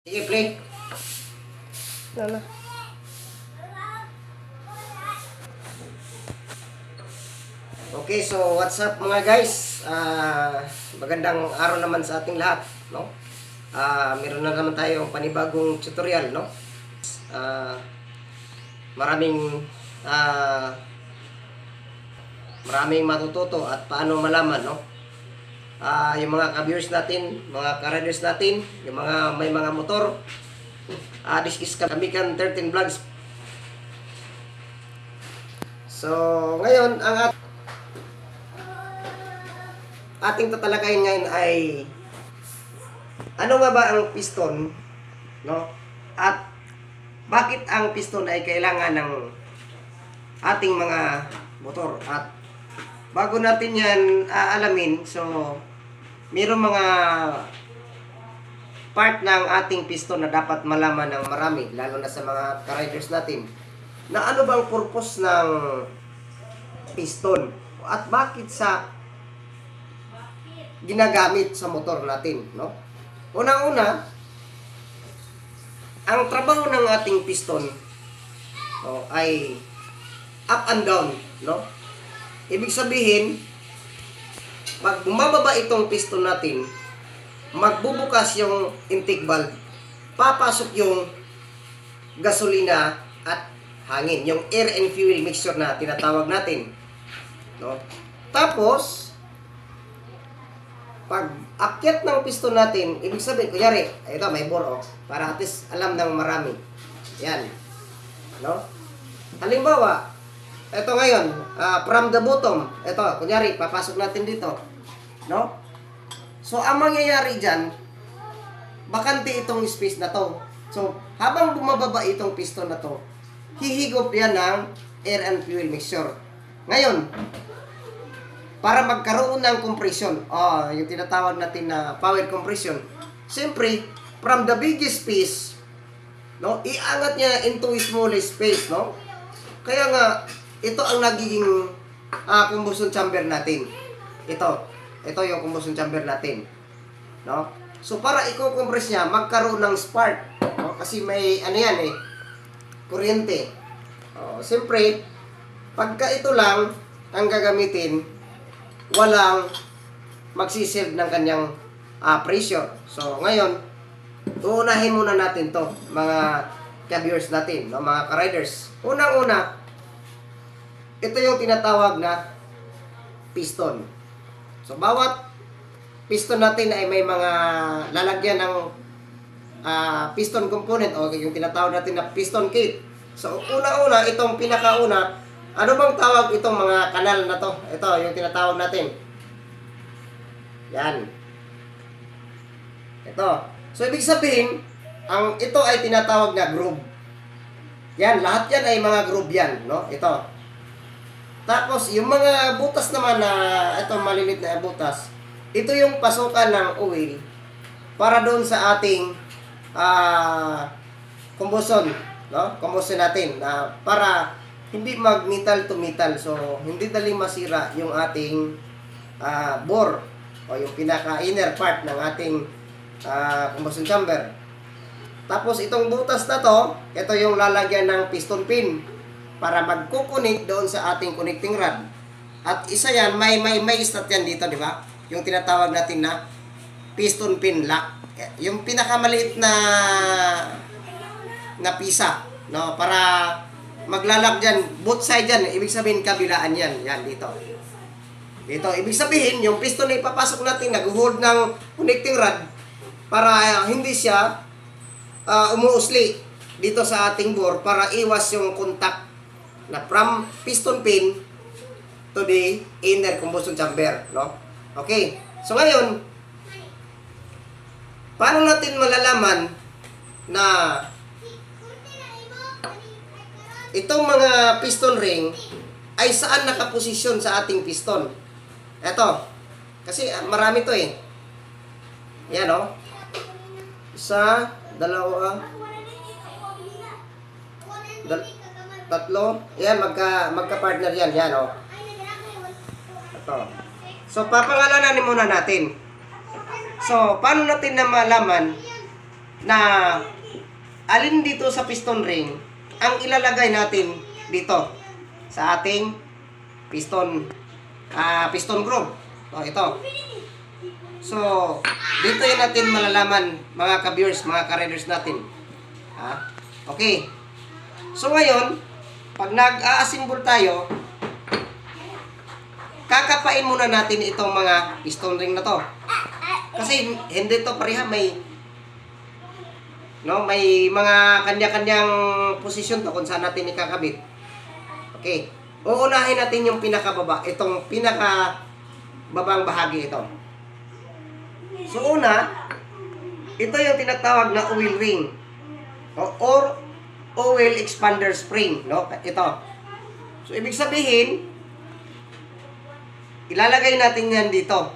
Sige, play. Ano? Okay, so what's up mga guys? Magandang araw naman sa ating lahat, no? Meron na naman tayong panibagong tutorial, no? Ah, maraming ah, maraming matututo at paano malaman, no? Yung mga ka-viewers natin, mga ka-riders natin, yung mga may mga motor, this is Kamikan 13 Vlogs. So, ngayon, ang ating tatalakayin ngayon ay ano nga ba ang piston, no? At bakit ang piston ay kailangan ng ating mga motor. At bago natin yan alamin, so mayroong mga part ng ating piston na dapat malaman ng marami, lalo na sa mga ka-riders natin, na ano bang purpose ng piston at bakit sa ginagamit sa motor natin, no? Unang-una, ang trabaho ng ating piston, no, ay up and down, no? Ibig sabihin, pag bumababa itong piston natin, magbubukas yung intake valve, papasok yung gasolina at hangin, yung air and fuel mixture na tinatawag natin, no? Tapos pag akyat ng piston natin, ibig sabihin, kunyari, ito may bore, para at least alam ng marami. Yan. No? Halimbawa, ito ngayon, from the bottom, ito, kunyari, papasok natin dito. No? So, ang mangyayari dyan, bakante itong space na to. So, habang bumababa itong piston na to, hihigop yan ng air and fuel mixture. Ngayon, para magkaroon ng compression, yung tinatawag natin na power compression, siyempre, from the biggest space, no, iangat niya into smallest space, no? Kaya nga, ito ang nagiging combustion chamber natin. Ito yung combustion chamber natin, no? So, para i-compress niya, magkaroon ng spark, no? Kasi may, ano yan kuryente. Siyempre, pagka ito lang ang gagamitin, walang magsiserve ng kanyang pressure. So, ngayon, uunahin muna natin to mga ka-viewers natin, no, mga ka-riders. Unang-una, ito yung tinatawag na piston. So, bawat piston natin ay may mga lalagyan ng piston component o yung tinatawag natin na piston kit. So, una-una, itong pinakauna, ano bang tawag itong mga kanal na to? Ito, yung tinatawag natin. Yan. Ito. So, ibig sabihin, ito ay tinatawag na groove. Yan, lahat yan ay mga groove yan, no? Ito. Tapos, yung mga butas naman na, ito, malilit na butas, ito yung pasukan ng oil para doon sa ating combustion, no? Combustion natin, para hindi mag-metal to metal. So, hindi dali masira yung ating bore o yung pinaka-inner part ng ating combustion chamber. Tapos, itong butas na to, ito yung lalagyan ng piston pin para magkukunik doon sa ating connecting rod. At isa yan, may slot yan dito, di ba? Yung tinatawag natin na piston pin lock. Yung pinakamaliit na pisa, no? Para maglalak dyan, both side dyan, ibig sabihin kabilaan yan, yan dito. Dito, ibig sabihin, yung piston na ipapasok natin, nag-hold ng connecting rod para hindi siya umuusli dito sa ating bore para iwas yung contact na from piston pin to the inner combustion chamber, no? Okay, so ngayon, paano natin malalaman na itong mga piston ring ay saan nakaposisyon sa ating piston? Eto. Kasi marami to Yan Isa, dalawa, tatlo. Yan, magka-partner yan. Yan Ito. So, papangalanan muna natin. So, paano natin na malaman na alin dito sa piston ring ang ilalagay natin dito sa ating piston groove. So, ito. So, dito yun natin malalaman mga ka-viewers, mga ka-readers natin. Okay. So, ngayon, pag nag-a-assemble tayo, kakapain muna natin itong mga piston ring na to. Kasi hindi to pareha, may mga kanya-kanyang posisyon to kung saan natin ikakabit. Okay. Uunahin natin yung pinakababa, itong pinakababang bahagi ito. So una, ito yung tinatawag na oil ring or oil expander spring, no? Ito. So ibig sabihin, ilalagay natin yan dito.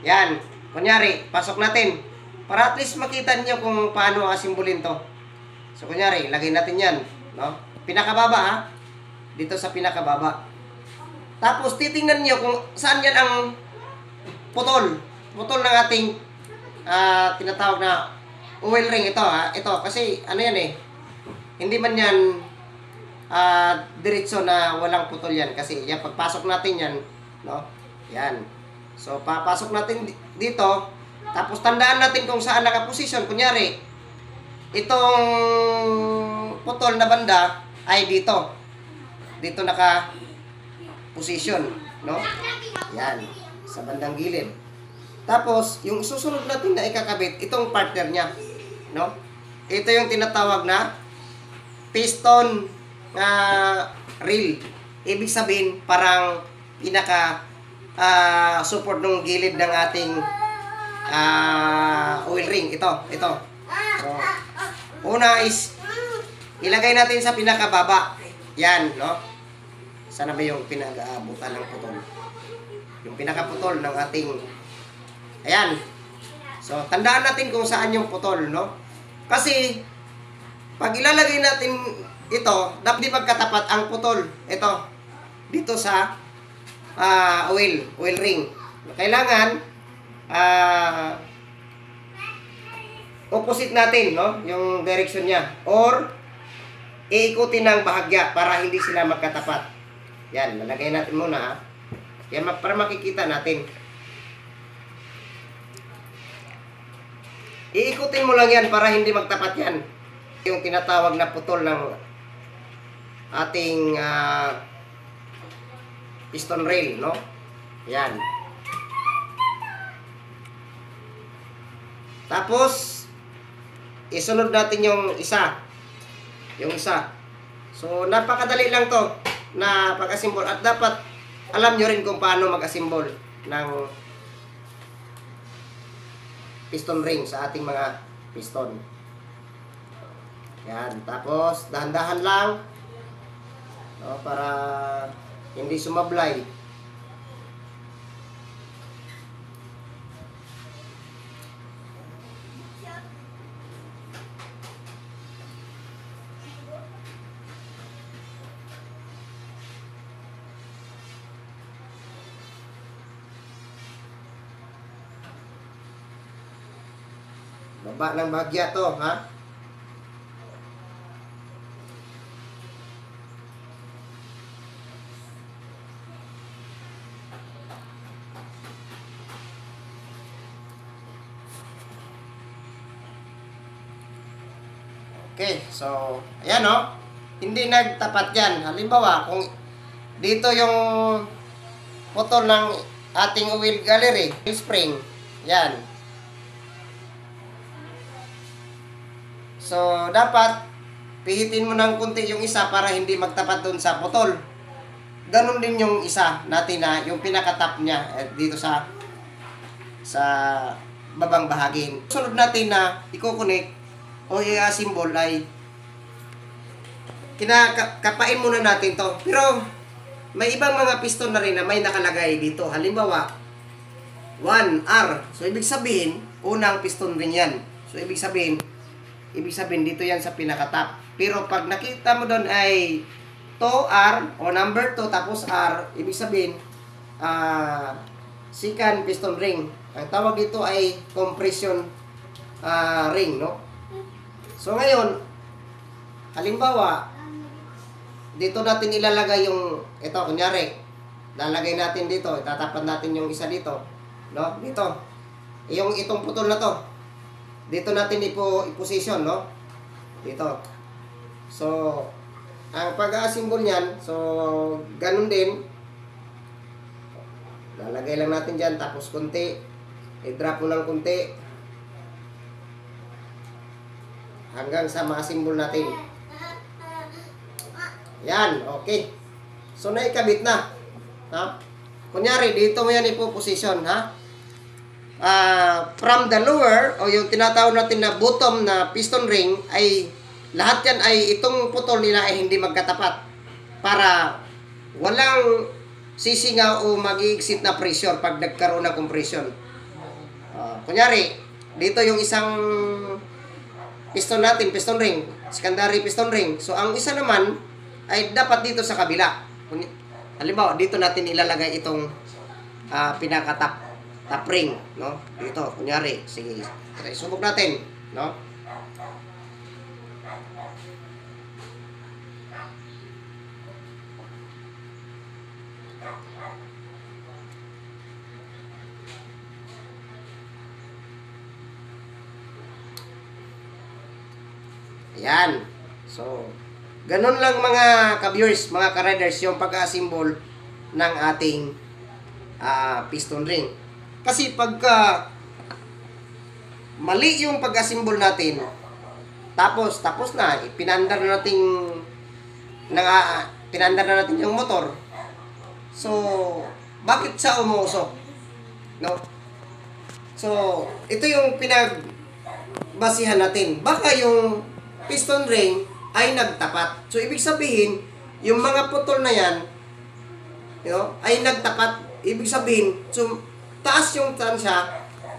Yan. Kunyari, pasok natin. Para at least makita niyo kung paano asimbulin to. So kunyari, lagay natin yan, no? Pinakababa ha. Dito sa pinakababa. Tapos titingnan niyo kung saan yan ang putol. Putol ng ating tinatawag na oil ring ito ha. Ito kasi ano yan eh. Hindi man yan diretso na walang putol yan kasi yan pagpasok natin yan, no? Yan. So papasok natin dito. Tapos tandaan natin kung saan nakaposisyon. Kunyari, itong putol na banda ay dito. Dito naka-position, no? Yan, sa bandang gilid. Tapos, yung susunod natin na ikakabit, itong partner niya, no? Ito yung tinatawag na piston reel. Ibig sabihin, parang pinaka support ng gilid ng ating oil ring. Ito. So, una is, ilagay natin sa pinakababa. Yan, no? Sana ba yung pinag-aabutan ng putol? Yung pinakaputol ng ating... Ayan. So, tandaan natin kung saan yung putol, no? Kasi, pag ilalagay natin ito, dapat di magkatapat ang putol. Ito. Dito sa oil ring. Kailangan opposite natin, no? Yung direction niya. Or, iikutin ng bahagya para hindi sila magkatapat. Yan, lalagay natin muna ha. Yan, para makikita natin. Iikutin mo lang yan para hindi magtapat yan. Yung tinatawag na putol ng ating piston rail, no? Yan. Tapos, isunod natin yung isa. So, napakadali lang to na pag-assemble. At dapat alam nyo rin kung paano mag-assemble ng piston ring sa ating mga piston. Yan. Tapos, dahan-dahan lang, no, para hindi sumablay. Baba ng bahagya to, ha? Okay, so, ayan o. Hindi nagtapat yan. Halimbawa, kung dito yung putol ng ating oil gallery, spring, yan. So, dapat pihitin mo ng kunti yung isa para hindi magtapat doon sa putol. Ganon din yung isa natin na yung pinaka-top niya dito sa babang bahagi. Sunod natin na i-connect o i-assemble ay kapain muna natin to. Pero may ibang mga piston na rin na may nakalagay dito. Halimbawa, 1R. So, ibig sabihin, unang piston rin yan. So, ibig sabihin dito yan sa pinaka-top. Pero pag nakita mo doon ay 2R o number 2 tapos R, ibig sabihin second piston ring. Ang tawag dito ay compression ring, no? So ngayon, halimbawa, dito natin ilalagay yung, ito, kunyari, lalagay natin dito, itatapat natin yung isa dito, no? Dito. Itong putol na to, dito natin iposition, no? Dito. So, ang pag-assemble niyan, so, ganun din. Lalagay lang natin dyan, tapos kunti. I-drop mo ng kunti. Hanggang sa ma-assemble natin. Yan, okay. So, naikabit na. Ha? Kunyari, dito mo yan ipoposition, ha? From the lower, o yung tinatawag natin na bottom na piston ring, ay lahat yan ay itong putol nila ay hindi magkatapat. Para walang sisingaw o mag-i-exit na pressure pag nagkaroon ng compression. Kunyari, dito yung isang piston natin, piston ring, secondary piston ring. So, ang isa naman ay dapat dito sa kabila. Halimbawa, dito natin ilalagay itong pinaka-top ring, no? Dito, kunyari, sige, subok natin, no? Ayan. So, ganun lang mga ka-viewers, mga ka-riders, yung pag-assemble ng ating piston ring. Kasi pagka mali yung pag-assemble natin, tapos na, pinandar na natin yung motor. So, bakit siya umuusok? No? So, ito yung basihan natin. Baka yung piston ring ay nagtapat. So, ibig sabihin, yung mga putol na yan, ay nagtapat. Ibig sabihin, so, taas yung tansya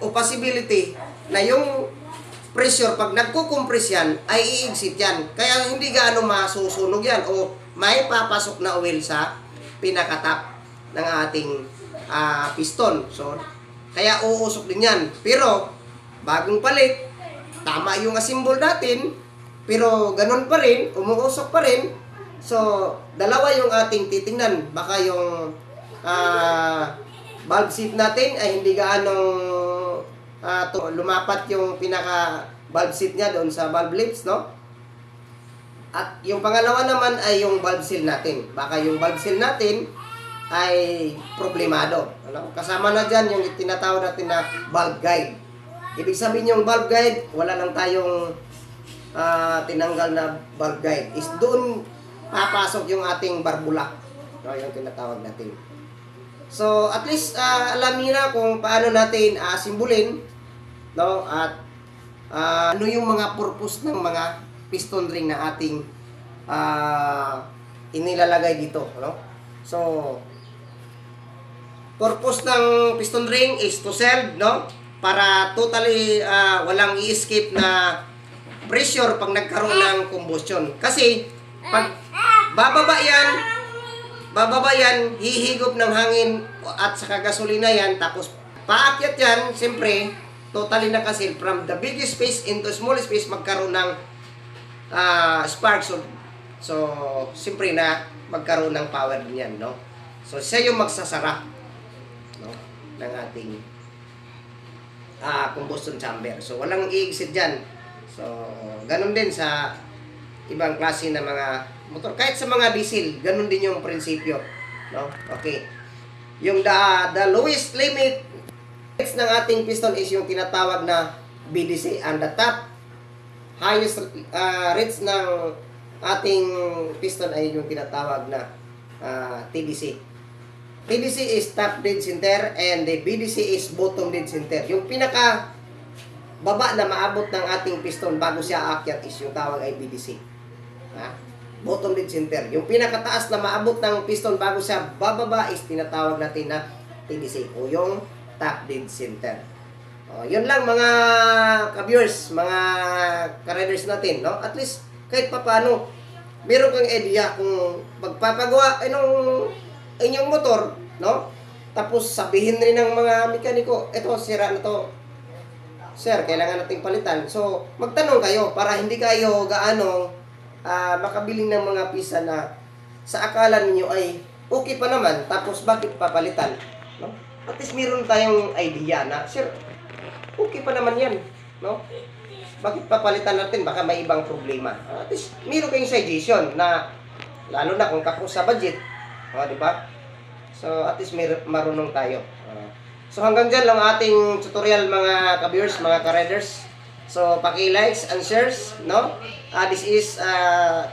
o possibility na yung pressure, pag nagkukompress yan, ay i-exit yan. Kaya hindi gaano masusunog yan o may papasok na oil sa pinakatap ng ating piston. So, kaya uusok din yan. Pero, bagong palit, tama yung assemble natin, pero ganun pa rin, umuusok pa rin. So, dalawa yung ating titingnan. Baka yung valve seat natin ay hindi gaanong lumapat yung pinaka valve seat niya doon sa valve lips, no? At yung pangalawa naman ay yung valve seal natin. Baka yung valve seal natin ay problemado. Ano? Kasama na dyan yung tinatawag natin na valve guide. Ibig sabihin yung valve guide, wala lang tayong tinanggal na valve guide. Is doon papasok yung ating barbula. No, yung tinatawag natin. So, at least alam niyo na kung paano natin asimbulin, no? At ano yung mga purpose ng mga piston ring na ating inilalagay dito, no? So, purpose ng piston ring is to serve, no? Para totally walang i-escape na pressure pag nagkaroon ng combustion. Kasi pag bababa yan, hihigop ng hangin at saka gasolina yan, tapos paakyat yan, siyempre, totally nakasil from the biggest space into small space, magkaroon ng spark. So, siyempre na magkaroon ng power din yan, no? So, siya yung magsasara, no, ng ating combustion chamber. So, walang i-exit dyan. So, ganun din sa ibang klase na mga motor. Kahit sa mga diesel, ganun din yung prinsipyo. No? Okay. Yung the lowest limit ng ating piston is yung tinatawag na BDC. And the top highest rates ng ating piston ay yung tinatawag na TDC. TDC is top dead center and the BDC is bottom dead center. Yung pinaka baba na maabot ng ating piston bago siya aakyat is yung tawag ay BDC. Bottom dead center. Yung pinakataas na maabot ng piston bago siya bababa is tinatawag natin na TDC o yung top dead center. Yun lang mga ka-viewers, mga ka-riders natin, no? At least kahit papaano meron kang idea kung magpapagawa inyong motor, no? Tapos sabihin rin ng mga mekaniko, eto sira na to. sir, kailangan nating palitan. So, magtanong kayo para hindi kayo gaano makabili ng mga pisa na sa akala ninyo ay okay pa naman, tapos bakit papalitan? No? At least meron tayong idea na, sir, okay pa naman yan. No? Bakit papalitan natin? Baka may ibang problema. At least meron kayong suggestion na, lalo na kung kapos sa budget. Di ba? So, at least marunong tayo. So, hanggang dyan lang ating tutorial mga ka-viewers, mga ka-riders. So, paki-likes and shares, no? This is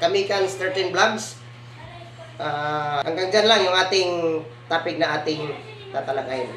Kamikans 13 Vlogs. Hanggang dyan lang yung ating topic na ating tatalakayin.